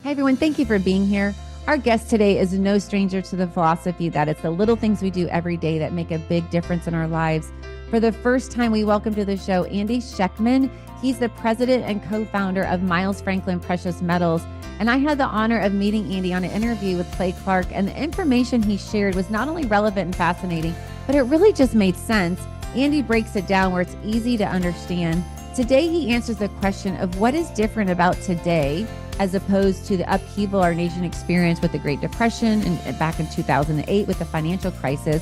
Hi, everyone. Thank you for being here. Our guest today is no stranger to the philosophy that it's the little things we do every day that make a big difference in our lives. For the first time, we welcome to the show Andy Schectman. He's the president and co-founder of Miles Franklin Precious Metals. And I had the honor of meeting Andy on an interview with Clay Clark, and the information he shared was not only relevant and fascinating, but it really just made sense. Andy breaks it down where it's easy to understand. Today, he answers the question of what is different about today as opposed to the upheaval our nation experienced with the Great Depression and back in 2008 with the financial crisis,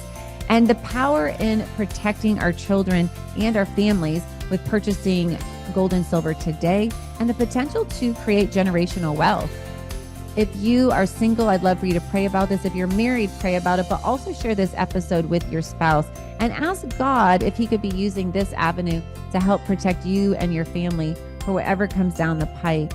and the power in protecting our children and our families with purchasing gold and silver today, and the potential to create generational wealth. If you are single, I'd love for you to pray about this. If you're married, pray about it, but also share this episode with your spouse and ask God if he could be using this avenue to help protect you and your family for whatever comes down the pike.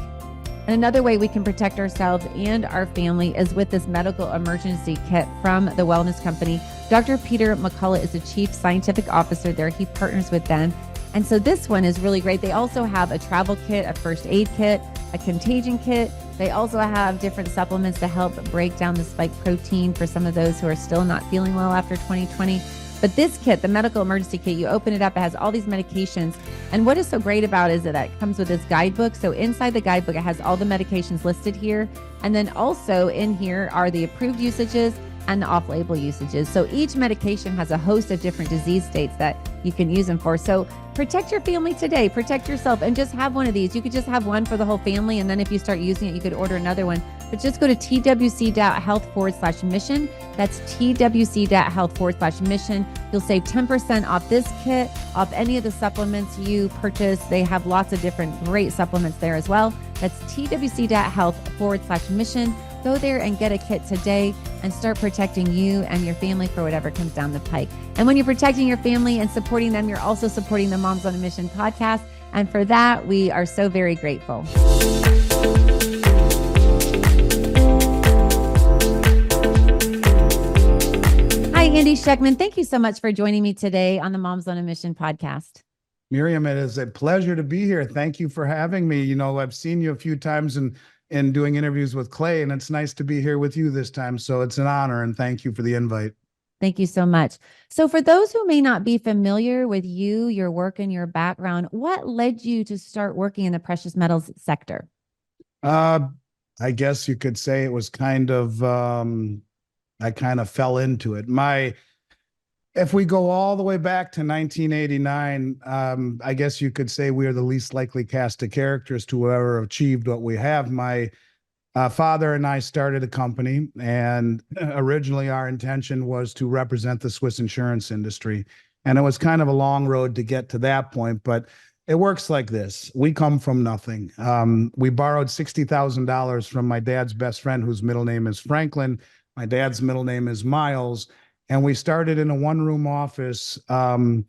And another way we can protect ourselves and our family is with this medical emergency kit from the wellness company. Dr. Peter McCullough is the chief scientific officer there. He partners with them. And so this one is really great. They also have a travel kit, a first aid kit, a contagion kit. They also have different supplements to help break down the spike protein for some of those who are still not feeling well after 2020. But this kit, the medical emergency kit, you open it up, it has all these medications. And what is so great about it is that it comes with this guidebook. So inside the guidebook, it has all the medications listed here. And then also in here are the approved usages and the off-label usages. So each medication has a host of different disease states that you can use them for. So protect your family today, protect yourself, and just have one of these. You could just have one for the whole family. And then if you start using it, you could order another one. But just go to twc.health/mission. That's twc.health/mission. You'll save 10% off this kit, off any of the supplements you purchase. They have lots of different great supplements there as well. That's twc.health/mission. Go there and get a kit today and start protecting you and your family for whatever comes down the pike. And when you're protecting your family and supporting them, you're also supporting the Moms on a Mission podcast. And for that, we are so very grateful. Hi, Andy Schectman. Thank you so much for joining me today on the Moms on a Mission podcast. Miriam, it is a pleasure to be here. Thank you for having me. You know, I've seen you a few times and doing interviews with Clay, and it's nice to be here with you this time. So it's an honor, and thank you for the invite. Thank you so much. So for those who may not be familiar with you, your work, and your background, what led you to start working in the precious metals sector? I guess you could say it was kind of, I kind of fell into it. If we go all the way back to 1989, I guess you could say we are the least likely cast of characters to ever achieved what we have. My father and I started a company, and originally our intention was to represent the Swiss insurance industry. And it was kind of a long road to get to that point, but it works like this. We come from nothing. We borrowed $60,000 from my dad's best friend, whose middle name is Franklin. My dad's middle name is Miles. And we started in a one-room office in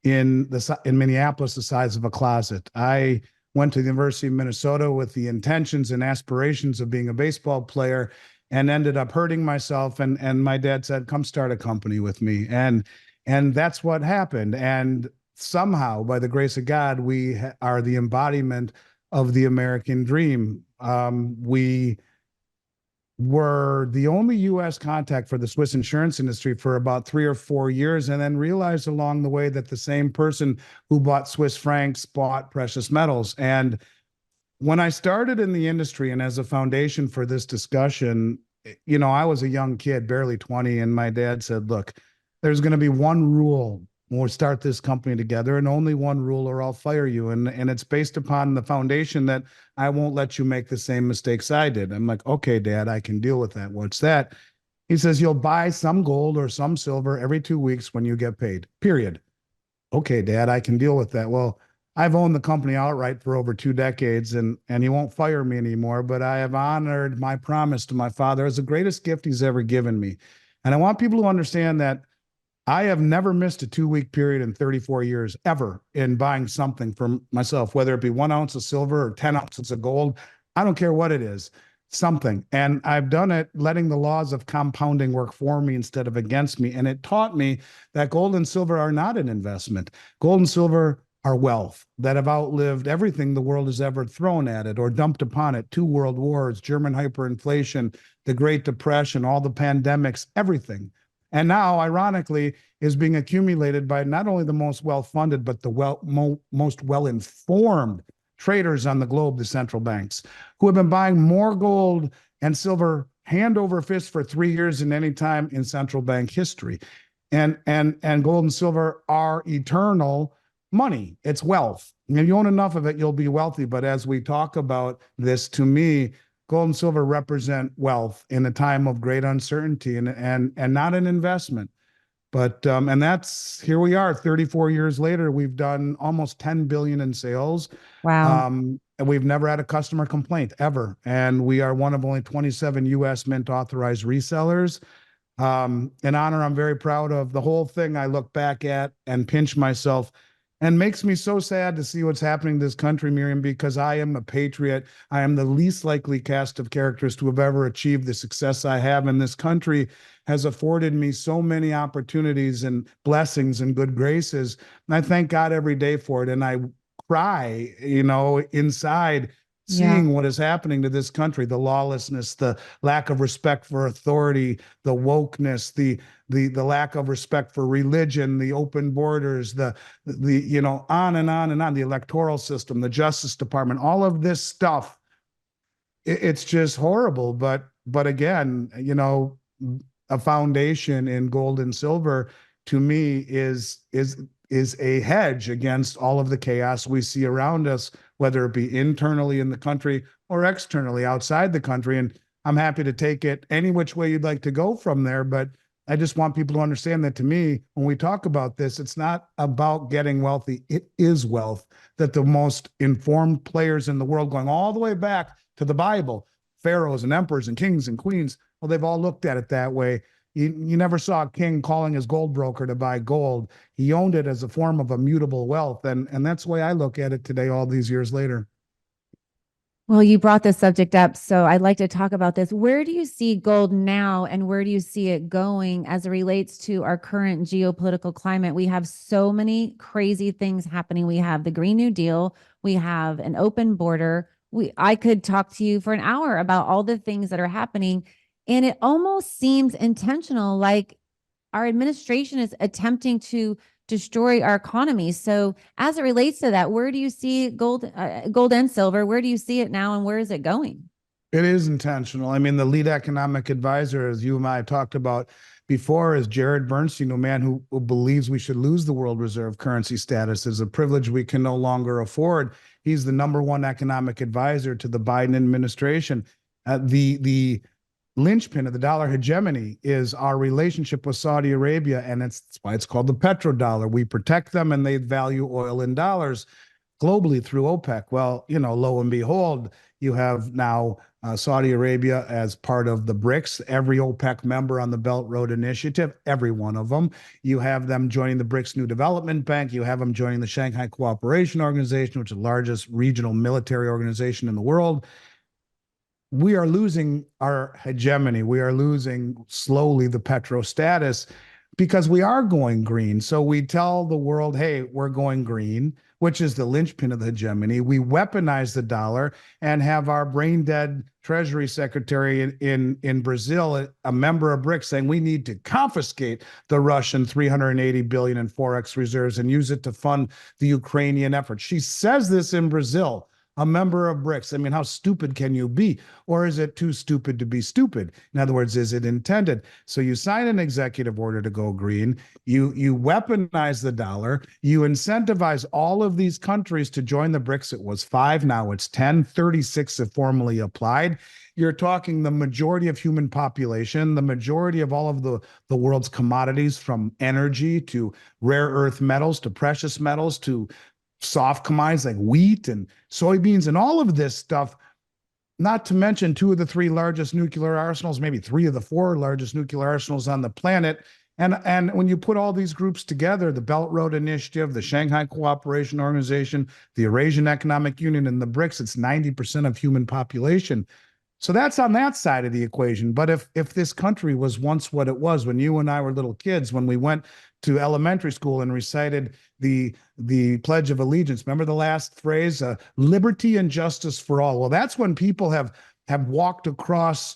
Minneapolis, the size of a closet. I went to the University of Minnesota with the intentions and aspirations of being a baseball player, and ended up hurting myself. And my dad said, "Come start a company with me." And that's what happened. And somehow, by the grace of God, we are the embodiment of the American dream. We were the only U.S. contact for the Swiss insurance industry for about 3 or 4 years, and then realized along the way that the same person who bought Swiss francs bought precious metals. And when I started in the industry, and as a foundation for this discussion, you know, I was a young kid, barely 20, and my dad said, "Look, there's going to be one rule when we start this company together, and only one rule, or I'll fire you. And it's based upon the foundation that I won't let you make the same mistakes I did." I'm like, "Okay, Dad, I can deal with that. What's that?" He says, "You'll buy some gold or some silver every 2 weeks when you get paid, period." "Okay, Dad, I can deal with that." Well, I've owned the company outright for over 2 decades, and he won't fire me anymore, but I have honored my promise to my father as the greatest gift he's ever given me. And I want people to understand that I have never missed a 2-week period in 34 years, ever, in buying something for myself, whether it be 1 ounce of silver or 10 ounces of gold. I don't care what it is, something. And I've done it letting the laws of compounding work for me instead of against me. And it taught me that gold and silver are not an investment. Gold and silver our wealth, that have outlived everything the world has ever thrown at it or dumped upon it. Two world wars, German hyperinflation, the Great Depression, all the pandemics, everything. And now, ironically, is being accumulated by not only the most well-funded, but the most well-informed traders on the globe, the central banks, who have been buying more gold and silver hand over fist for 3 years than any time in central bank history. And gold and silver are eternal money. It's wealth. And if you own enough of it, you'll be wealthy. But as we talk about this, to me, gold and silver represent wealth in a time of great uncertainty and not an investment. But and that's here we are 34 years later. We've done almost 10 billion in sales. Wow. And we've never had a customer complaint ever. And we are one of only 27 US Mint authorized resellers. An honor I'm very proud of. The whole thing I look back at and pinch myself, and makes me so sad to see what's happening to this country, Miriam, because I am a patriot. I am the least likely cast of characters to have ever achieved the success I have. And this country has afforded me so many opportunities and blessings and good graces. And I thank God every day for it. And I cry, inside, Yeah. seeing what is happening to this country, the lawlessness, the lack of respect for authority, the wokeness, the lack of respect for religion, the open borders, on and on and on, the electoral system, the Justice Department, all of this stuff. It's just horrible. But again, a foundation in gold and silver to me is a hedge against all of the chaos we see around us, whether it be internally in the country or externally outside the country. And I'm happy to take it any which way you'd like to go from there. But I just want people to understand that, to me, when we talk about this, it's not about getting wealthy. It is wealth that the most informed players in the world, going all the way back to the Bible, pharaohs and emperors and kings and queens, well, they've all looked at it that way. You never saw a king calling his gold broker to buy gold. He owned it as a form of immutable wealth. And that's the way I look at it today, all these years later. Well, you brought this subject up, so I'd like to talk about this. Where do you see gold now, and where do you see it going as it relates to our current geopolitical climate? We have so many crazy things happening. We have the Green New Deal, we have an open border. I could talk to you for an hour about all the things that are happening, and it almost seems intentional, like our administration is attempting to destroy our economy. So as it relates to that, where do you see gold and silver? Where do you see it now, and where is it going? It is intentional. I mean, the lead economic advisor, as you and I talked about before, is Jared Bernstein, a man who believes we should lose the world reserve currency status as a privilege we can no longer afford. He's the number one economic advisor to the Biden administration. The linchpin of the dollar hegemony is our relationship with Saudi Arabia, and that's why it's called the petrodollar. We protect them, and they value oil in dollars globally through OPEC. Well, lo and behold, you have now Saudi Arabia as part of the BRICS, every OPEC member on the Belt Road Initiative, every one of them. You have them joining the BRICS New Development Bank. You have them joining the Shanghai Cooperation Organization, which is the largest regional military organization in the world. We are losing our hegemony. We are losing slowly the petro status because we are going green. So we tell the world, hey, we're going green, which is the linchpin of the hegemony. We weaponize the dollar and have our brain dead Treasury Secretary in Brazil, a member of BRICS, saying we need to confiscate the Russian 380 billion in Forex reserves and use it to fund the Ukrainian effort. She says this in Brazil, a member of BRICS. I mean, how stupid can you be? Or is it too stupid to be stupid? In other words, is it intended? So you sign an executive order to go green, you weaponize the dollar, you incentivize all of these countries to join the BRICS. It was 5, now it's 10, 36 have formally applied. You're talking the majority of human population, the majority of all of the world's commodities, from energy to rare earth metals to precious metals to soft commodities like wheat and soybeans and all of this stuff, not to mention 2 of the 3 largest nuclear arsenals, maybe 3 of the 4 largest nuclear arsenals on the planet. And when you put all these groups together, the Belt Road Initiative, the Shanghai Cooperation Organization, the Eurasian Economic Union, and the BRICS, it's 90% of human population. So that's on that side of the equation. But if this country was once what it was when you and I were little kids, when we went to elementary school and recited the Pledge of Allegiance. Remember the last phrase, liberty and justice for all. Well, that's when people have walked across,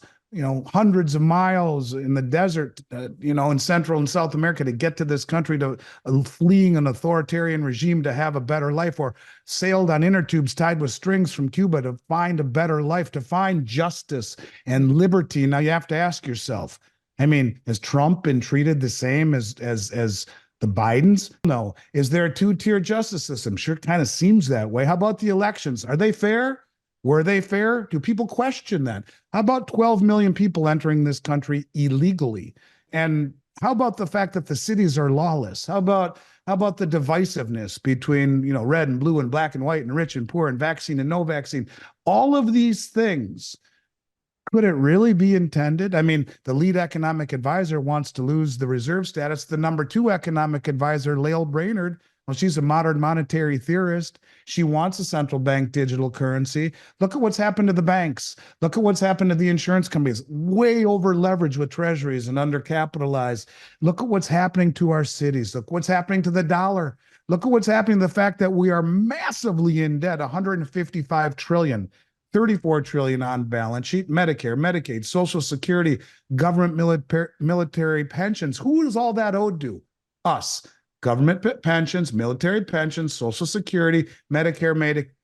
hundreds of miles in the desert, in Central and South America to get to this country, to fleeing an authoritarian regime to have a better life, or sailed on inner tubes tied with strings from Cuba to find a better life, to find justice and liberty. Now you have to ask yourself, I mean, has Trump been treated the same as the Bidens? No. Is there a two-tier justice system? Sure, kind of seems that way. How about the elections? Are they fair? Were they fair? Do people question that? How about 12 million people entering this country illegally? And how about the fact that the cities are lawless? How about the divisiveness between, red and blue and black and white and rich and poor and vaccine and no vaccine? All of these things, could it really be intended? I mean, the lead economic advisor wants to lose the reserve status. The number two economic advisor, Lael Brainerd, well, she's a modern monetary theorist. She wants a central bank digital currency. Look at what's happened to the banks. Look at what's happened to the insurance companies, way over leveraged with treasuries and undercapitalized. Look at what's happening to our cities. Look what's happening to the dollar. Look at what's happening to the fact that we are massively in debt, 155 trillion. 34 trillion on balance sheet, Medicare, Medicaid, Social Security, government military pensions. Who is all that owed to? Us. Government pensions, military pensions, Social Security, Medicare,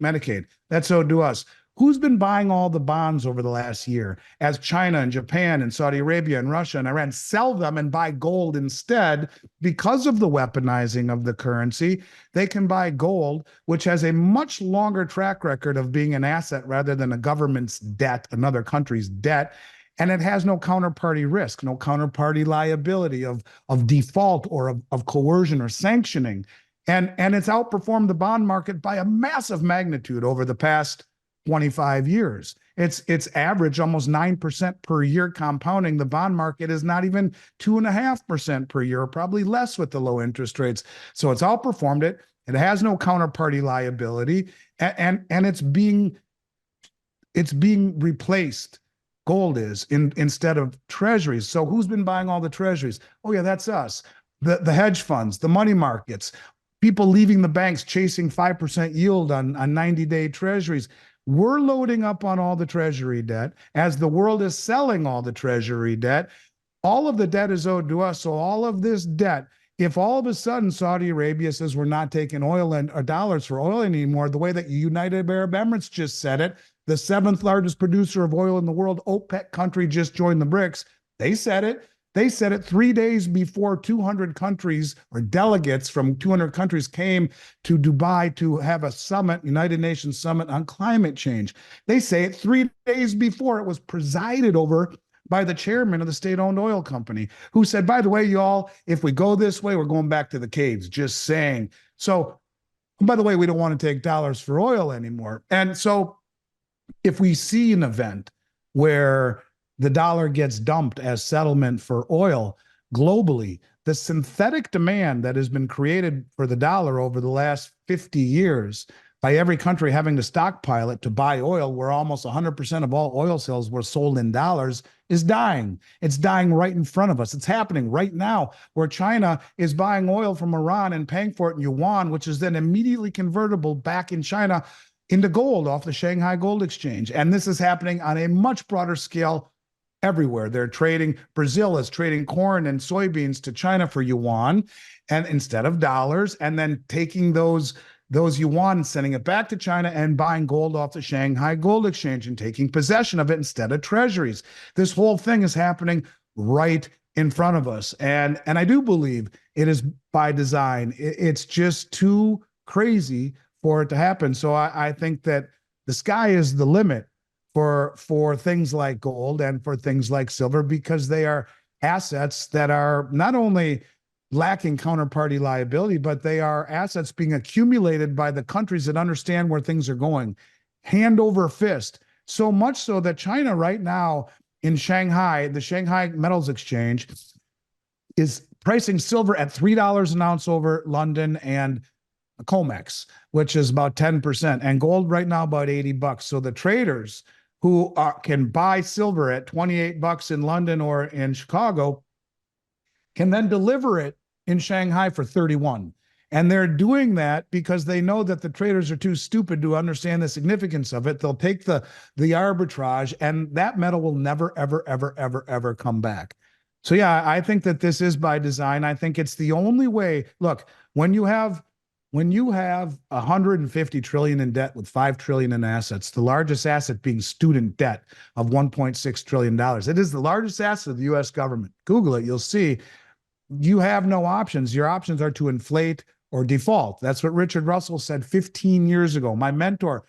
Medicaid. That's owed to us. Who's been buying all the bonds over the last year as China and Japan and Saudi Arabia and Russia and Iran sell them and buy gold instead? Because of the weaponizing of the currency, they can buy gold, which has a much longer track record of being an asset rather than a government's debt, another country's debt. And it has no counterparty risk, no counterparty liability of default or of coercion or sanctioning. And it's outperformed the bond market by a massive magnitude over the past 25 years. It's average almost 9% per year compounding. The bond market is not even 2.5% per year, probably less with the low interest rates. So it's outperformed it. It has no counterparty liability, and it's being replaced. Gold is instead of treasuries. So who's been buying all the treasuries? Oh yeah, that's us. The hedge funds, the money markets, people leaving the banks chasing 5% yield on 90-day treasuries. We're loading up on all the treasury debt as the world is selling all the treasury debt. All of the debt is owed to us. So all of this debt, if all of a sudden Saudi Arabia says we're not taking oil or dollars for oil anymore, the way that United Arab Emirates just said it, the seventh largest producer of oil in the world, OPEC country, just joined the BRICS. They said it. They said it 3 days before 200 countries or delegates from 200 countries came to Dubai to have a summit, United Nations summit on climate change. They say it 3 days before it was presided over by the chairman of the state-owned oil company, who said, by the way, y'all, if we go this way, we're going back to the caves, just saying. So, by the way, we don't want to take dollars for oil anymore. And so if we see an event where the dollar gets dumped as settlement for oil globally, the synthetic demand that has been created for the dollar over the last 50 years by every country having to stockpile it to buy oil, where almost 100% of all oil sales were sold in dollars, is dying. It's dying right in front of us. It's happening right now, where China is buying oil from Iran and paying for it in yuan, which is then immediately convertible back in China into gold off the Shanghai Gold Exchange. And this is happening on a much broader scale everywhere. They're trading, Brazil is trading corn and soybeans to China for yuan and instead of dollars, and then taking those yuan, sending it back to China and buying gold off the Shanghai Gold Exchange and taking possession of it instead of treasuries. This whole thing is happening right in front of us. And I do believe it is by design. It's just too crazy for it to happen. So I think that the sky is the limit for things like gold and for things like silver, because they are assets that are not only lacking counterparty liability, but they are assets being accumulated by the countries that understand where things are going, hand over fist. So much so that China right now in Shanghai, the Shanghai Metals Exchange, is pricing silver at $3 an ounce over London and COMEX, which is about 10%, and gold right now about $80. So the traders who can buy silver at $28 in London or in Chicago can then deliver it in Shanghai for 31. And they're doing that because they know that the traders are too stupid to understand the significance of it. They'll take the arbitrage, and that metal will never, ever, ever, ever, ever come back. So yeah, I think that this is by design. I think it's the only way. Look, when you have 150 trillion in debt with 5 trillion in assets, the largest asset being student debt of 1.6 trillion dollars. It is the largest asset of the US government. Google it, you'll see you have no options. Your options are to inflate or default. That's what Richard Russell said 15 years ago. My mentor,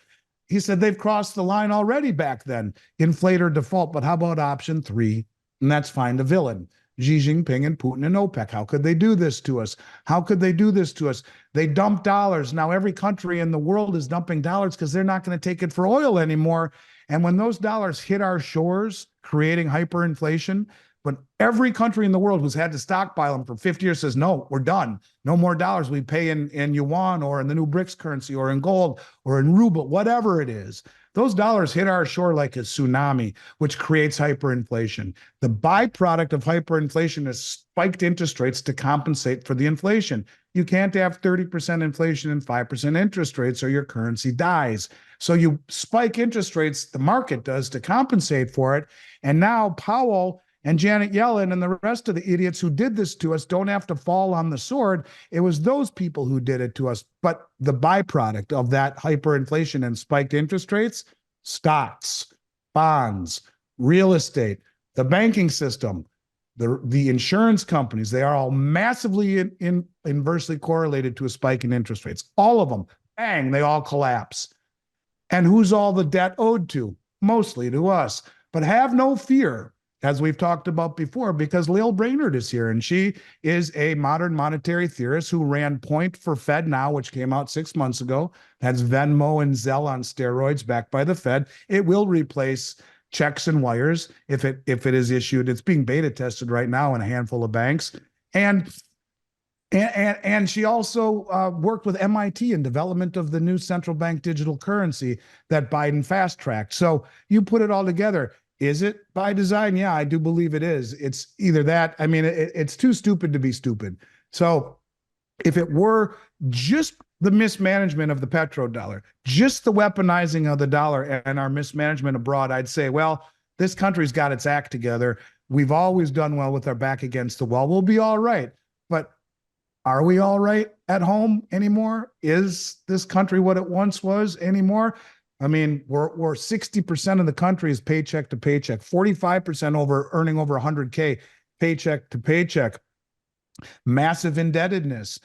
he said they've crossed the line already back then, inflate or default. But how about option 3? And that's find a villain. Xi Jinping and Putin and OPEC. How could they do this to us? How could they do this to us? They dump dollars. Now every country in the world is dumping dollars because they're not going to take it for oil anymore. And when those dollars hit our shores, creating hyperinflation, but every country in the world who's had to stockpile them for 50 years says, no, we're done. No more dollars. We pay in yuan or in the new BRICS currency or in gold or in ruble, whatever it is. Those dollars hit our shore like a tsunami, which creates hyperinflation. The byproduct of hyperinflation is spiked interest rates to compensate for the inflation. You can't have 30% inflation and 5% interest rates or your currency dies. So you spike interest rates, the market does, to compensate for it. And now Powell and Janet Yellen and the rest of the idiots who did this to us don't have to fall on the sword. It was those people who did it to us. But the byproduct of that hyperinflation and spiked interest rates, stocks, bonds, real estate, the banking system, the insurance companies, they are all massively inversely correlated to a spike in interest rates. All of them, bang, they all collapse. And who's all the debt owed to? Mostly to us. But have no fear, as we've talked about before, because Lael Brainerd is here, and she is a modern monetary theorist who ran Point for Fed Now, which came out 6 months ago. That's Venmo and Zelle on steroids, backed by the Fed. It will replace checks and wires if it is issued. It's being beta tested right now in a handful of banks. And she also worked with MIT in development of the new central bank digital currency that Biden fast-tracked. So you put it all together. Is it by design? Yeah, I do believe it is. It's either that. I mean, it's too stupid to be stupid. So if it were just the mismanagement of the petrodollar, just the weaponizing of the dollar and our mismanagement abroad, I'd say, well, this country's got its act together. We've always done well with our back against the wall. We'll be all right. But are we all right at home anymore? Is this country what it once was anymore? I mean, we're 60% of the country is paycheck to paycheck, 45% earning over 100K, paycheck to paycheck, massive indebtedness,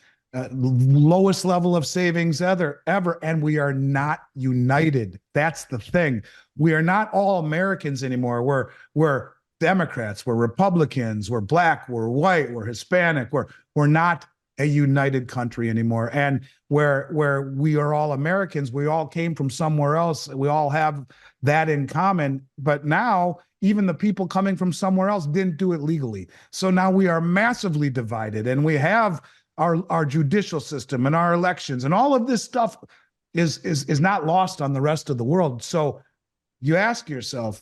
lowest level of savings ever, and we are not united. That's the thing. We are not all Americans anymore. We're Democrats, we're Republicans, we're Black, we're white, we're Hispanic, we're not a united country anymore. And where we are all Americans, we all came from somewhere else. We all have that in common. But now even the people coming from somewhere else didn't do it legally. So now we are massively divided, and we have our judicial system and our elections, and all of this stuff is not lost on the rest of the world. So you ask yourself,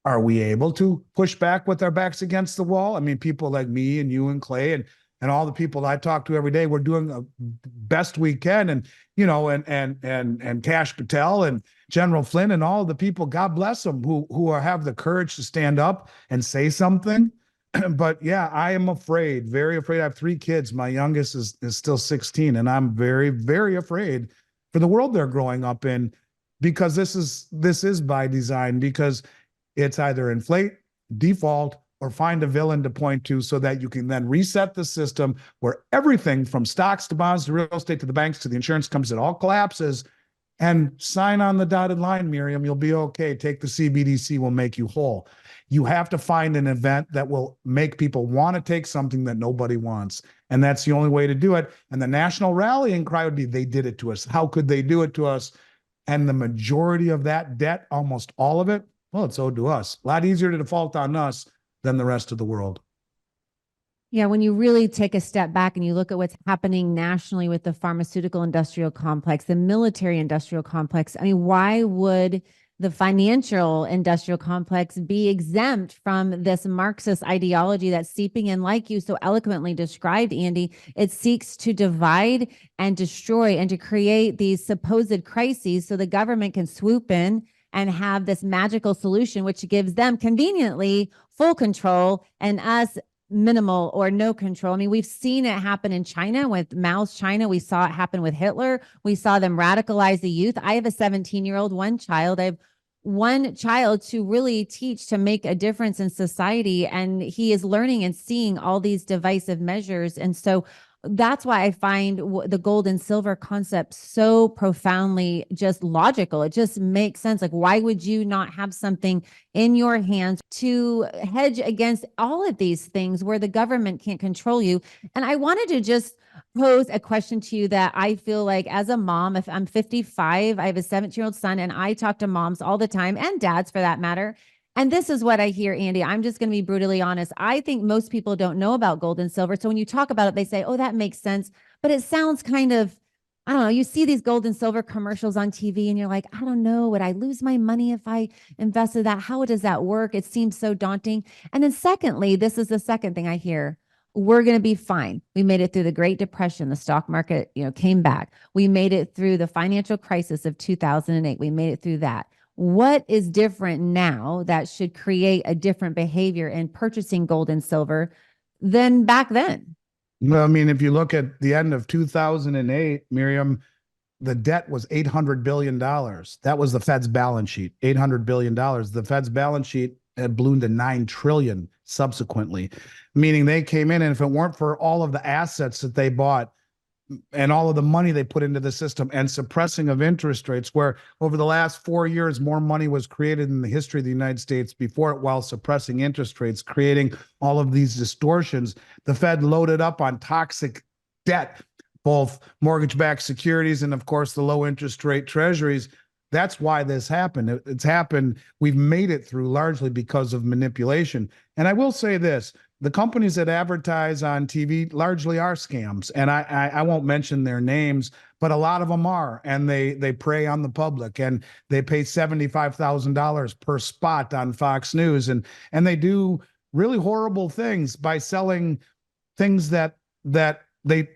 are we able to push back with our backs against the wall? I mean, people like me and you and Clay and all the people I talk to every day, we're doing the best we can. And, you know, and Kash Patel and General Flynn and all the people, God bless them, who have the courage to stand up and say something. But yeah, I am afraid, very afraid. I have 3 kids. My youngest is still 16, and I'm very, very afraid for the world they're growing up in, because this is by design, because it's either inflate, default, or find a villain to point to, so that you can then reset the system where everything from stocks to bonds to real estate to the banks to the insurance companies, it all collapses. And sign on the dotted line, Miriam, you'll be okay. Take the CBDC, will make you whole. You have to find an event that will make people want to take something that nobody wants. And that's the only way to do it. And the national rallying cry would be, they did it to us. How could they do it to us? And the majority of that debt, almost all of it, well, it's owed to us. A lot easier to default on us than the rest of the world. Yeah, when you really take a step back and you look at what's happening nationally with the pharmaceutical industrial complex, the military industrial complex, I mean, why would the financial industrial complex be exempt from this Marxist ideology that's seeping in, like you so eloquently described, Andy. It seeks to divide and destroy and to create these supposed crises so the government can swoop in and have this magical solution, which gives them conveniently full control and us minimal or no control. I mean, we've seen it happen in China with Mao's China. We saw it happen with Hitler. We saw them radicalize the youth. I have a 17-year-old, one child. I have one child to really teach to make a difference in society. And he is learning and seeing all these divisive measures. And so that's why I find the gold and silver concept so profoundly just logical. It just makes sense. Like, why would you not have something in your hands to hedge against all of these things where the government can't control you? And I wanted to just pose a question to you that I feel like, as a mom, if I'm 55, I have a 17-year-old son, and I talk to moms all the time, and dads for that matter. And this is what I hear, Andy. I'm just going to be brutally honest. I think most people don't know about gold and silver. So when you talk about it, they say, oh, that makes sense. But it sounds kind of, I don't know, you see these gold and silver commercials on TV and you're like, I don't know, would I lose my money if I invested that? How does that work? It seems so daunting. And then secondly, this is the second thing I hear. We're going to be fine. We made it through the Great Depression. The stock market, came back. We made it through the financial crisis of 2008. We made it through that. What is different now that should create a different behavior in purchasing gold and silver than back then? Well, I mean, if you look at the end of 2008, Miriam, the debt was $800 billion. That was the Fed's balance sheet, $800 billion. The Fed's balance sheet had ballooned to 9 trillion subsequently, meaning they came in, and if it weren't for all of the assets that they bought and all of the money they put into the system and suppressing of interest rates, where over the last 4 years, more money was created in the history of the United States before it, while suppressing interest rates, creating all of these distortions. The Fed loaded up on toxic debt, both mortgage-backed securities and, of course, the low interest rate treasuries. That's why this happened. It's happened. We've made it through largely because of manipulation. And I will say this, the companies that advertise on TV largely are scams. And I won't mention their names, but a lot of them are. And they prey on the public, and they pay $75,000 per spot on Fox News. And they do really horrible things by selling things that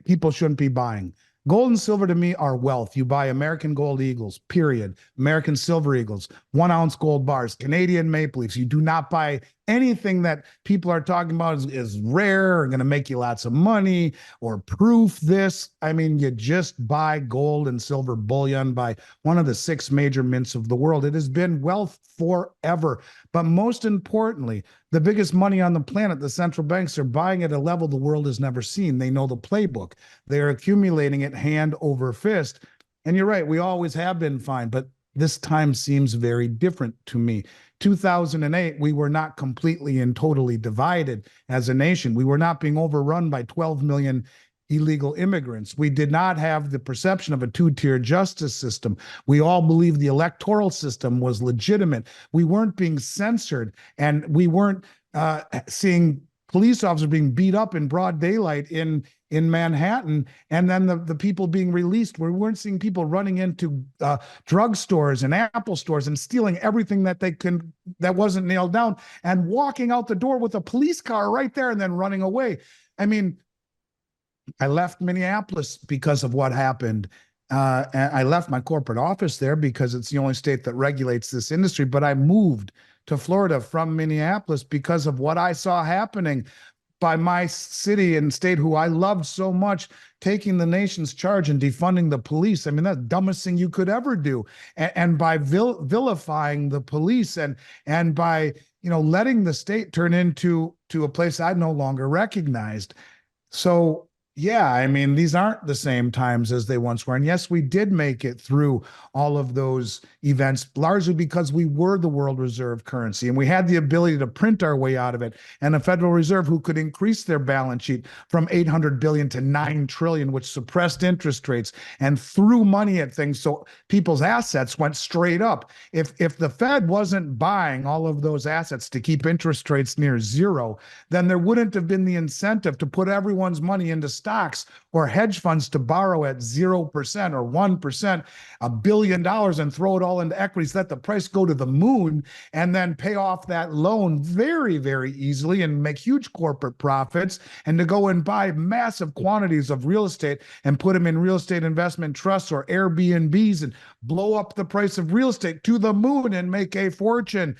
people shouldn't be buying. Gold and silver to me are wealth. You buy American gold eagles, period. American silver eagles, 1 ounce gold bars, Canadian maple leafs. You do not buy anything that people are talking about is rare or going to make you lots of money or proof this. I mean, you just buy gold and silver bullion by one of the 6 major mints of the world. It has been wealth forever. But most importantly, the biggest money on the planet, the central banks, are buying at a level the world has never seen. They know the playbook. They're accumulating it hand over fist. And you're right, we always have been fine, but this time seems very different to me. 2008, we were not completely and totally divided as a nation. We were not being overrun by 12 million illegal immigrants. We did not have the perception of a 2-tier justice system. We all believed the electoral system was legitimate. We weren't being censored, and we weren't seeing police officers being beat up in broad daylight in Manhattan, and then the people being released. We weren't seeing people running into drugstores and Apple stores and stealing everything that wasn't nailed down, and walking out the door with a police car right there and then running away. I mean, I left Minneapolis because of what happened. And I left my corporate office there because it's the only state that regulates this industry. But I moved to Florida from Minneapolis because of what I saw happening by my city and state, who I loved so much, taking the nation's charge and defunding the police. I mean, that's the dumbest thing you could ever do. And by vilifying the police, and by letting the state turn into a place I no longer recognized. So yeah, I mean, these aren't the same times as they once were. And yes, we did make it through all of those events, largely because we were the world reserve currency, and we had the ability to print our way out of it. And a Federal Reserve who could increase their balance sheet from 800 billion to 9 trillion, which suppressed interest rates and threw money at things. So people's assets went straight up. If the Fed wasn't buying all of those assets to keep interest rates near zero, then there wouldn't have been the incentive to put everyone's money into stocks or hedge funds to borrow at 0% or 1%, $1 billion, and throw it all into equities, let the price go to the moon, and then pay off that loan very, very easily and make huge corporate profits, and to go and buy massive quantities of real estate and put them in real estate investment trusts or Airbnbs and blow up the price of real estate to the moon and make a fortune.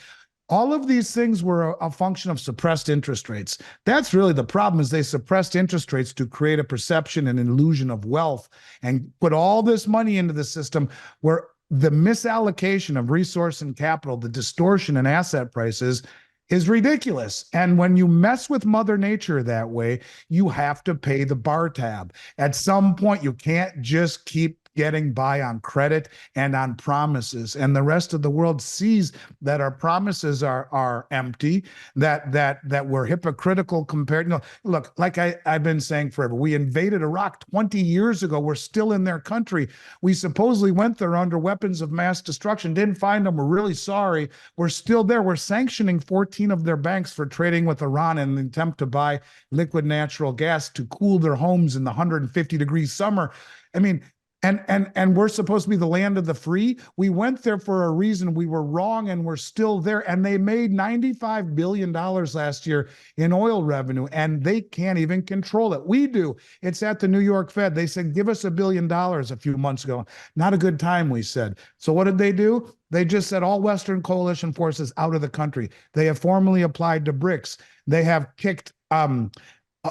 All of these things were a function of suppressed interest rates. That's really the problem, is they suppressed interest rates to create a perception and an illusion of wealth and put all this money into the system where the misallocation of resource and capital, the distortion in asset prices is ridiculous. And when you mess with Mother Nature that way, you have to pay the bar tab. At some point, you can't just keep getting by on credit and on promises, and the rest of the world sees that our promises are empty, that we're hypocritical compared. No, look, like I've been saying forever, we invaded Iraq 20 years ago. We're still in their country. We supposedly went there under weapons of mass destruction, didn't find them. We're really sorry. We're still there. We're sanctioning 14 of their banks for trading with Iran in an attempt to buy liquid natural gas to cool their homes in the 150-degree summer. I mean, and we're supposed to be the land of the free. We went there for a reason. We were wrong, and we're still there. And they made $95 billion last year in oil revenue, and they can't even control it. We do. It's at the New York Fed. They said, give us $1 billion a few months ago. Not a good time, we said. So what did they do? They just said all Western coalition forces out of the country. They have formally applied to BRICS. They have kicked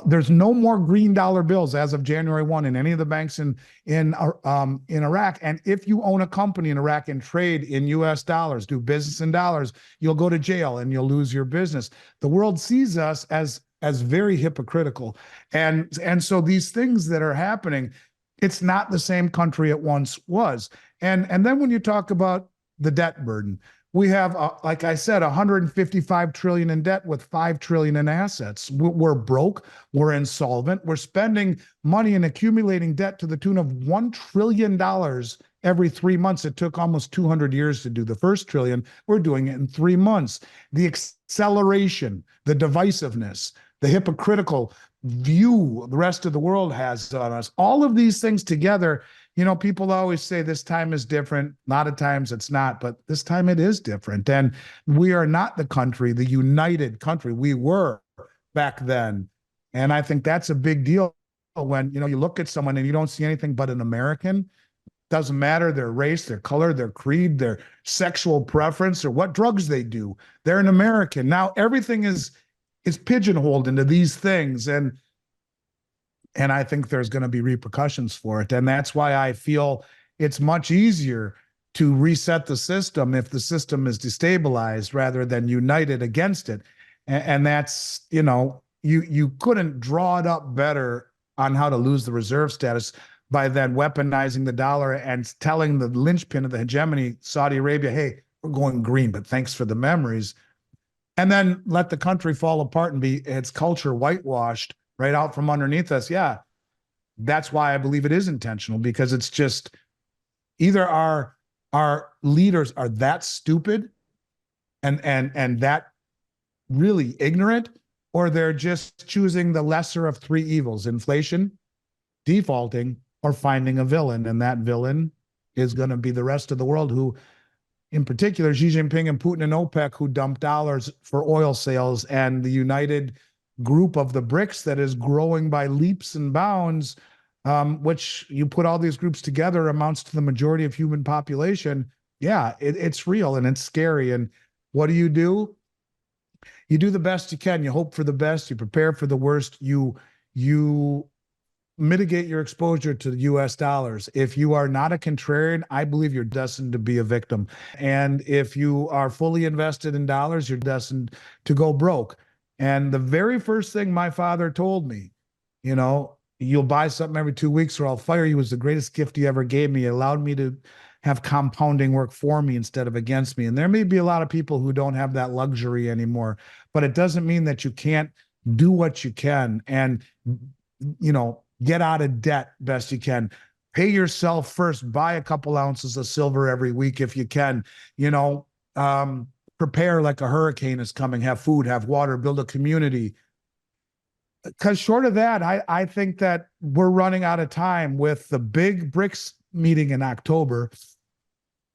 there's no more green dollar bills as of January 1 in any of the banks in Iraq. And if you own a company in Iraq and trade in US dollars, do business in dollars, you'll go to jail and you'll lose your business. The world sees us as very hypocritical. And so these things that are happening, it's not the same country it once was. And then when you talk about the debt burden, we have, like I said, 155 trillion in debt with 5 trillion in assets. We're broke. We're insolvent. We're spending money and accumulating debt to the tune of $1 trillion every 3 months. It took almost 200 years to do the first trillion. We're doing it in 3 months. The acceleration, the divisiveness, the hypocritical view the rest of the world has on us, all of these things together. You know, people always say this time is different. A lot of times it's not, but this time it is different. And we are not the country, the united country we were back then. And I think that's a big deal when, you know, you look at someone and you don't see anything but an American. Doesn't matter their race, their color, their creed, their sexual preference, or what drugs they do. They're an American. Now everything is pigeonholed into these things. And I think there's going to be repercussions for it. And that's why I feel it's much easier to reset the system if the system is destabilized rather than united against it. And that's, you know, you couldn't draw it up better on how to lose the reserve status by then weaponizing the dollar and telling the linchpin of the hegemony, Saudi Arabia, hey, we're going green, but thanks for the memories. And then let the country fall apart and be its culture whitewashed right out from underneath us. Yeah, that's why I believe it is intentional, because it's just either our leaders are that stupid and that really ignorant, or they're just choosing the lesser of three evils: inflation, defaulting, or finding a villain. And that villain is going to be the rest of the world, who, in particular, Xi Jinping and Putin and OPEC, who dump dollars for oil sales, and the united group of the BRICS that is growing by leaps and bounds, which you put all these groups together amounts to the majority of human population. Yeah, it's real and it's scary. And what do? You do the best you can. You hope for the best. You prepare for the worst. You mitigate your exposure to the US dollars. If you are not a contrarian, I believe you're destined to be a victim. And if you are fully invested in dollars, you're destined to go broke. And the very first thing my father told me, you know, you'll buy something every 2 weeks or I'll fire you, was the greatest gift he ever gave me. It allowed me to have compounding work for me instead of against me. And there may be a lot of people who don't have that luxury anymore, but it doesn't mean that you can't do what you can and, you know, get out of debt best you can. Pay yourself first. Buy a couple ounces of silver every week if you can. You know, prepare like a hurricane is coming. Have food, have water, build a community. because short of that, I think that we're running out of time with the big BRICS meeting in October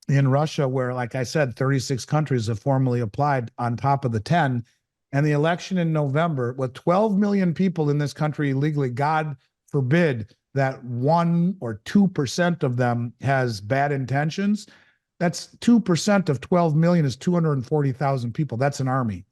in Russia, where, like I said, 36 countries have formally applied on top of the 10, and the election in November with 12 million people in this country illegally. God forbid that 1 or 2% of them has bad intentions. That's 2% of 12 million is 240,000 people. That's an army.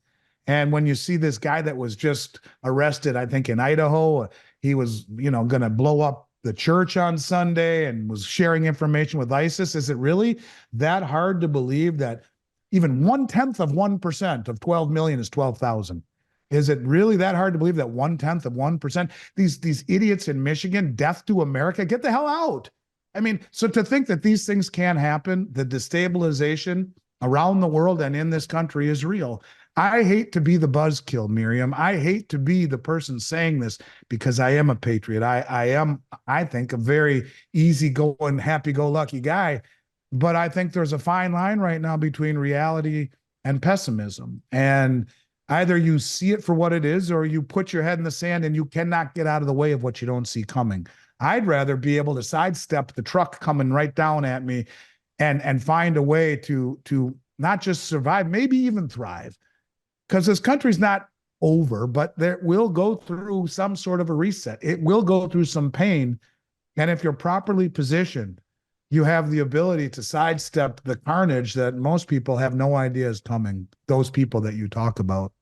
And when you see this guy that was just arrested, I think in Idaho, he was, going to blow up the church on Sunday and was sharing information with ISIS. Is it really that hard to believe that even 1/10 of 1% of 12 million is 12,000? Is it really that hard to believe that 1/10 of 1%? These idiots in Michigan, death to America, get the hell out. I mean, so to think that these things can happen, the destabilization around the world and in this country is real. I hate to be the buzzkill, Miriam. I hate to be the person saying this because I am a patriot. I am, I think, a very easygoing, happy-go-lucky guy. But I think there's a fine line right now between reality and pessimism. And either you see it for what it is, or you put your head in the sand and you cannot get out of the way of what you don't see coming. I'd rather be able to sidestep the truck coming right down at me and find a way to not just survive, maybe even thrive, because this country's not over, but it will go through some sort of a reset. It will go through some pain. And if you're properly positioned, you have the ability to sidestep the carnage that most people have no idea is coming, those people that you talk about.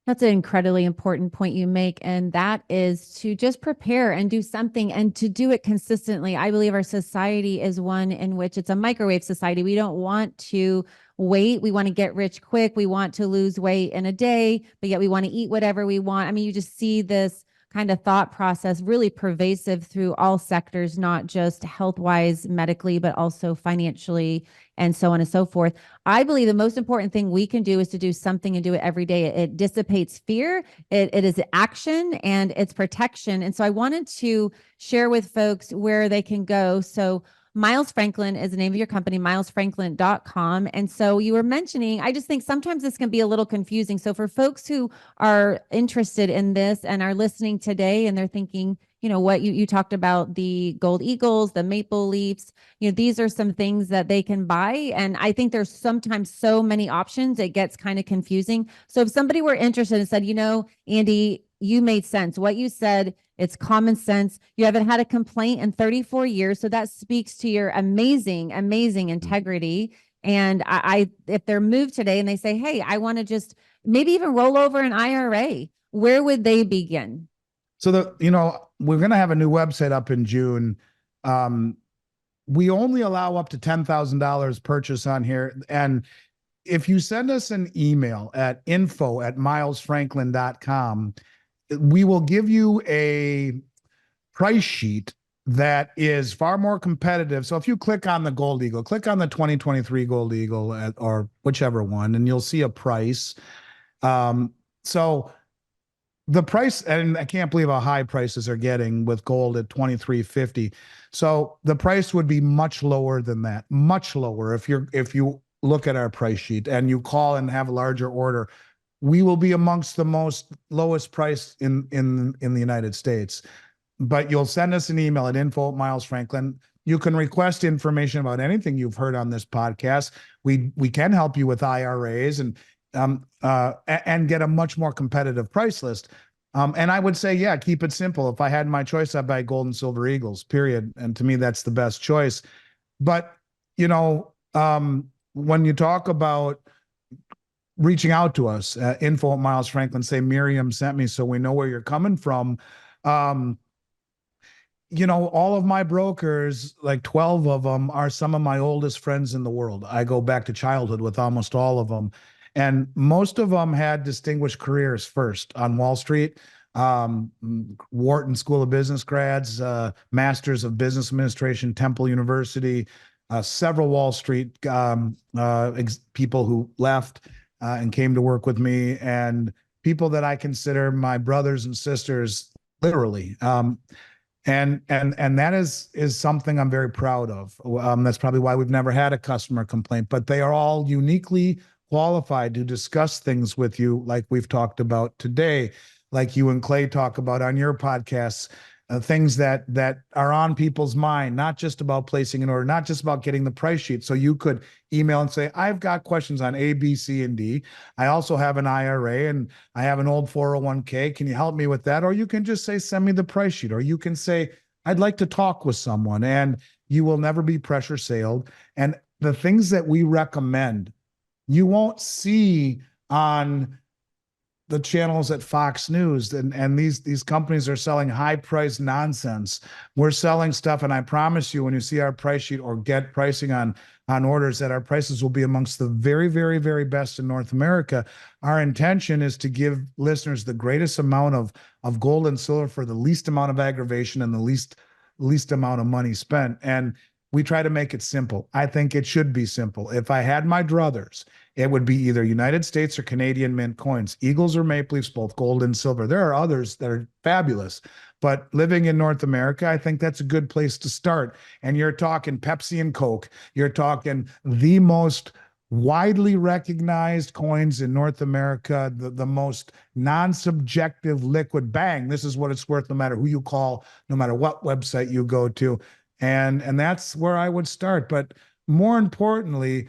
That's an incredibly important point you make. And that is to just prepare and do something and to do it consistently. I believe our society is one in which it's a microwave society. We don't want to wait. We want to get rich quick. We want to lose weight in a day, but yet we want to eat whatever we want. I mean, you just see this kind of thought process really pervasive through all sectors, not just health wise, medically, but also financially, and so on and so forth. I believe the most important thing we can do is to do something and do it every day. It dissipates fear, it is action, and it's protection. And so I wanted to share with folks where they can go. So Miles Franklin is the name of your company, milesfranklin.com. And so you were mentioning, I just think sometimes this can be a little confusing. So for folks who are interested in this and are listening today and they're thinking, what you talked about, the gold eagles, the maple leafs, these are some things that they can buy. And I think there's sometimes so many options, it gets kind of confusing. So if somebody were interested and said, Andy, you made sense. What you said, it's common sense. You haven't had a complaint in 34 years. So that speaks to your amazing, amazing integrity. And if they're moved today and they say, hey, I want to just maybe even roll over an IRA, where would they begin? So we're going to have a new website up in June. We only allow up to $10,000 purchase on here. And if you send us an email at info@milesfranklin.com, we will give you a price sheet that is far more competitive. So if you click on the Gold Eagle, click on the 2023 Gold Eagle or whichever one, and you'll see a price. So the price, and I can't believe how high prices are getting with gold at $23.50. So the price would be much lower than that, much lower. If you look at our price sheet and you call and have a larger order, we will be amongst the most lowest price in the United States. But you'll send us an email at info@milesfranklin. You can request information about anything you've heard on this podcast. We can help you with IRAs and get a much more competitive price list. And I would say, yeah, keep it simple. If I had my choice, I'd buy gold and silver eagles, period. And to me, that's the best choice. But, when you talk about reaching out to us, info@milesfranklin, say Miriam sent me so we know where you're coming from. All of my brokers, like 12 of them, are some of my oldest friends in the world. I go back to childhood with almost all of them. And most of them had distinguished careers first on Wall Street. Wharton School of Business grads, Masters of Business Administration, Temple University, several Wall Street people who left and came to work with me, and people that I consider my brothers and sisters, literally. And that is something I'm very proud of. That's probably why we've never had a customer complaint, but they are all uniquely qualified to discuss things with you like we've talked about today. like you and Clay talk about on your podcasts, things that are on people's mind, not just about placing an order, not just about getting the price sheet. So you could email and say, I've got questions on A, B, C, and D. I also have an IRA and I have an old 401k. Can you help me with that? Or you can just say, send me the price sheet. Or you can say, I'd like to talk with someone, and you will never be pressure sailed. And the things that we recommend, you won't see on the channels at Fox News, and these companies are selling high price nonsense. We're selling stuff, and I promise you, when you see our price sheet or get pricing on orders, that our prices will be amongst the very, very, very best in North America. Our intention is to give listeners the greatest amount of gold and silver for the least amount of aggravation and the least amount of money spent. And we try to make it simple. I think it should be simple. If I had my druthers, it would be either United States or Canadian mint coins, Eagles or Maple Leafs, both gold and silver. There are others that are fabulous, but living in North America, I think that's a good place to start. And you're talking Pepsi and Coke. You're talking the most widely recognized coins in North America, the most non-subjective liquid. Bang, this is what it's worth no matter who you call, no matter what website you go to. And that's where I would start. But more importantly,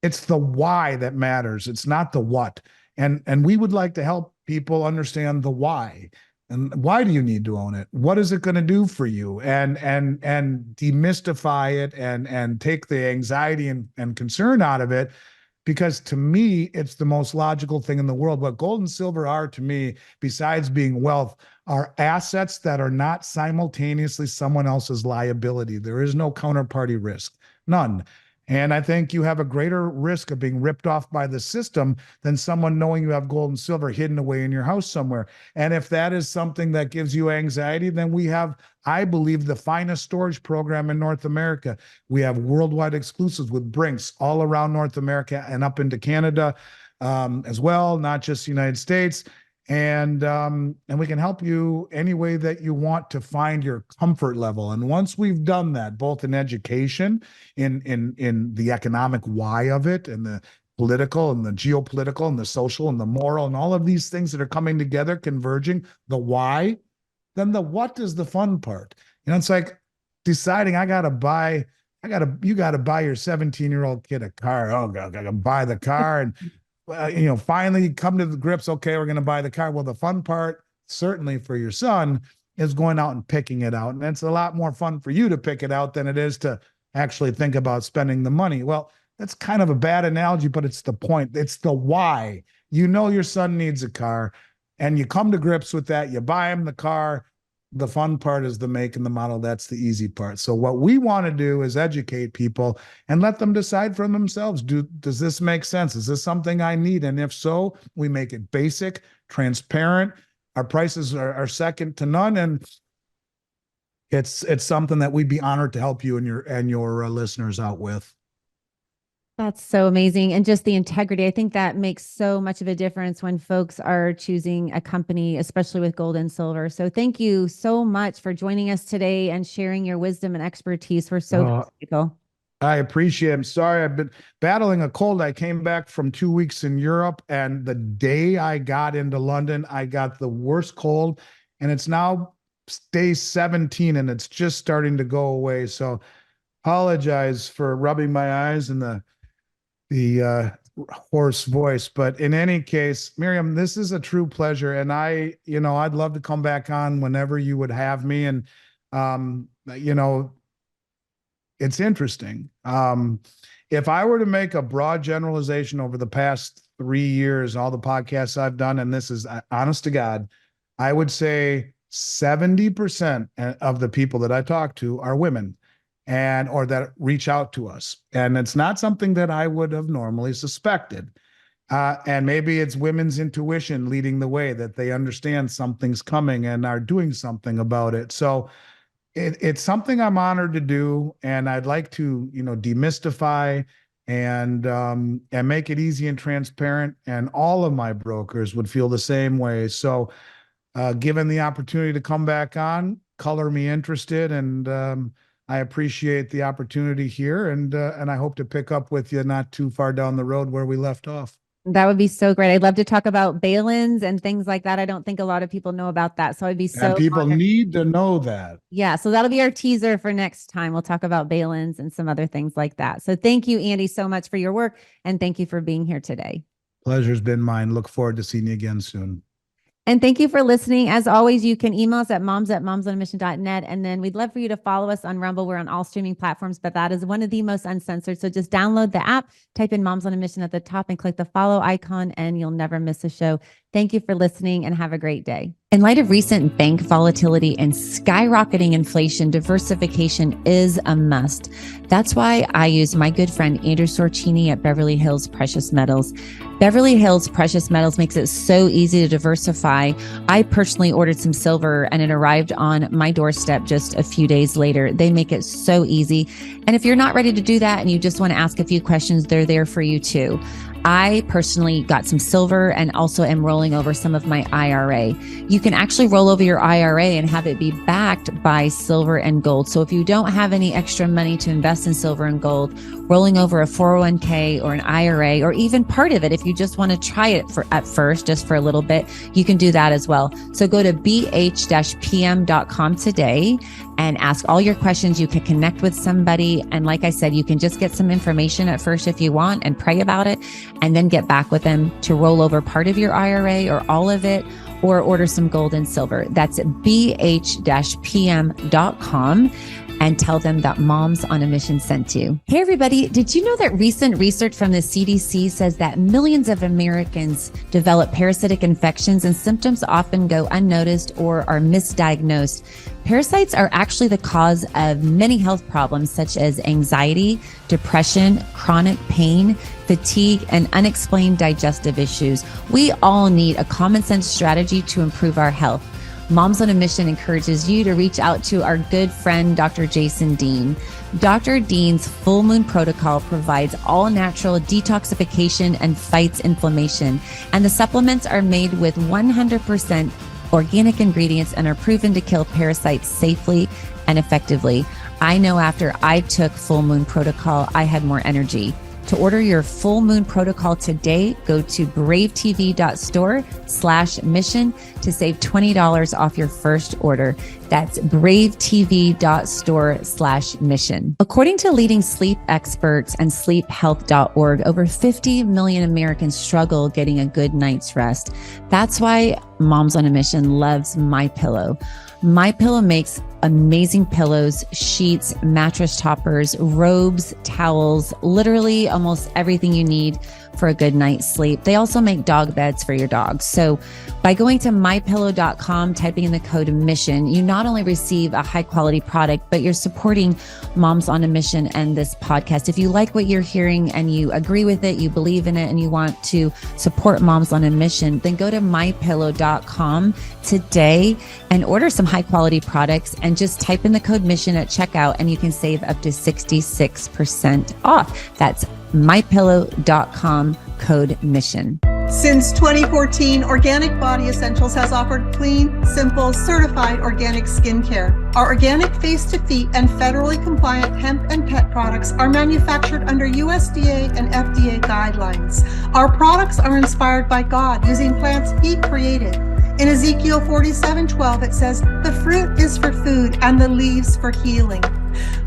it's the why that matters. It's not the what. And we would like to help people understand the why. And why do you need to own it? What is it going to do for you? And demystify it and take the anxiety and concern out of it. Because to me, it's the most logical thing in the world. What gold and silver are to me, besides being wealth, are assets that are not simultaneously someone else's liability. There is no counterparty risk, none. And I think you have a greater risk of being ripped off by the system than someone knowing you have gold and silver hidden away in your house somewhere. And if that is something that gives you anxiety, then we have, I believe, the finest storage program in North America. We have worldwide exclusives with Brinks all around North America and up into Canada as well, not just the United States. And we can help you any way that you want to find your comfort level. And once we've done that, both in education, in the economic why of it, and the political and the geopolitical and the social and the moral and all of these things that are coming together, converging, the why, then the what is the fun part. It's like deciding you got to buy your 17-year-old kid a car. Oh, I got to buy the car. And finally come to the grips. Okay, we're going to buy the car. Well, the fun part, certainly for your son, is going out and picking it out. And it's a lot more fun for you to pick it out than it is to actually think about spending the money. Well, that's kind of a bad analogy, but it's the point. It's the why. Your son needs a car, and you come to grips with that. You buy him the car. The fun part is the make and the model. That's the easy part. So what we want to do is educate people and let them decide for themselves. Does this make sense? Is this something I need? And if so, we make it basic, transparent. Our prices are second to none. And it's something that we'd be honored to help you and your listeners out with. That's so amazing. And just the integrity. I think that makes so much of a difference when folks are choosing a company, especially with gold and silver. So thank you so much for joining us today and sharing your wisdom and expertise. We're so grateful. I appreciate it. I'm sorry. I've been battling a cold. I came back from 2 weeks in Europe, and the day I got into London, I got the worst cold, and it's now day 17 and it's just starting to go away. So apologize for rubbing my eyes and the hoarse voice. But in any case, Miriam, this is a true pleasure. And I'd love to come back on whenever you would have me. And, um, you know, it's interesting. If I were to make a broad generalization over the past 3 years, all the podcasts I've done, and this is honest to God, I would say 70% of the people that I talk to are women or that reach out to us. And it's not something that I would have normally suspected. And maybe it's women's intuition leading the way, that they understand something's coming and are doing something about it. So it's something I'm honored to do, and I'd like to, demystify and make it easy and transparent. And all of my brokers would feel the same way. So, given the opportunity to come back on, color me interested, and I appreciate the opportunity here, and I hope to pick up with you not too far down the road where we left off. That would be so great. I'd love to talk about balins and things like that. I don't think a lot of people know about that. So I'd be And so people honored. need to know that. Yeah, so that'll be our teaser for next time. We'll talk about balins and some other things like that. So thank you, Andy, so much for your work. And thank you for being here today. Pleasure's been mine. Look forward to seeing you again soon. And thank you for listening. As always, you can email us at moms@momsonamission.net. And then we'd love for you to follow us on Rumble. We're on all streaming platforms, but that is one of the most uncensored. So just download the app, type in Moms on a Mission at the top and click the follow icon, and you'll never miss a show. Thank you for listening and have a great day. In light of recent bank volatility and skyrocketing inflation, diversification is a must. That's why I use my good friend Andrew Sorcini at Beverly Hills Precious Metals. Beverly Hills Precious Metals makes it so easy to diversify. I personally ordered some silver and it arrived on my doorstep just a few days later. They make it so easy. And if you're not ready to do that and you just want to ask a few questions, they're there for you too. I personally got some silver and also am rolling over some of my IRA. You can actually roll over your IRA and have it be backed by silver and gold. So if you don't have any extra money to invest in silver and gold, rolling over a 401k or an IRA, or even part of it, if you just want to try it at first, just for a little bit, you can do that as well. So go to bh-pm.com today and ask all your questions. You can connect with somebody. And like I said, you can just get some information at first if you want and pray about it, and then get back with them to roll over part of your IRA or all of it, or order some gold and silver. That's bh-pm.com. and tell them that Moms on a Mission sent you. Hey, everybody. Did you know that recent research from the CDC says that millions of Americans develop parasitic infections and symptoms often go unnoticed or are misdiagnosed? Parasites are actually the cause of many health problems such as anxiety, depression, chronic pain, fatigue, and unexplained digestive issues. We all need a common sense strategy to improve our health. Moms on a Mission encourages you to reach out to our good friend, Dr. Jason Dean. Dr. Dean's Full Moon Protocol provides all natural detoxification and fights inflammation. And the supplements are made with 100% organic ingredients and are proven to kill parasites safely and effectively. I know after I took Full Moon Protocol, I had more energy. To order your Full Moon Protocol today, go to bravetv.store/mission to save $20 off your first order. That's bravetv.store/mission. According to leading sleep experts and sleephealth.org, over 50 million Americans struggle getting a good night's rest. That's why Moms on a Mission loves MyPillow. MyPillow makes amazing pillows, sheets, mattress toppers, robes, towels, literally almost everything you need for a good night's sleep. They also make dog beds for your dogs. So by going to mypillow.com, typing in the code MISSION, you not only receive a high quality product, but you're supporting Moms on a Mission and this podcast. If you like what you're hearing and you agree with it, you believe in it, and you want to support Moms on a Mission, then go to mypillow.com today and order some high quality products and just type in the code MISSION at checkout and you can save up to 66% off. That's mypillow.com, code MISSION. Since 2014, Organic Body Essentials has offered clean, simple, certified organic skincare. Our organic face-to-feet and federally compliant hemp and pet products are manufactured under USDA and FDA guidelines. Our products are inspired by God using plants He created. In Ezekiel 47:12, it says, "The fruit is for food and the leaves for healing."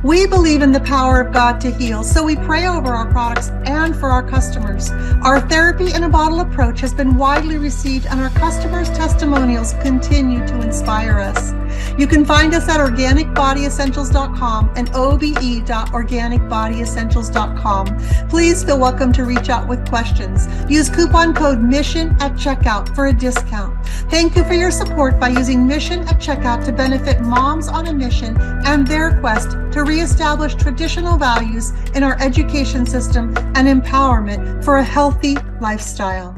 We believe in the power of God to heal, so we pray over our products and for our customers. Our therapy in a bottle approach has been widely received, and our customers' testimonials continue to inspire us. You can find us at organicbodyessentials.com and obe.organicbodyessentials.com. Please feel welcome to reach out with questions. Use coupon code MISSION at checkout for a discount. Thank you for your support by using MISSION at checkout to benefit Moms on a Mission and their quest to reestablish traditional values in our education system and empowerment for a healthy lifestyle.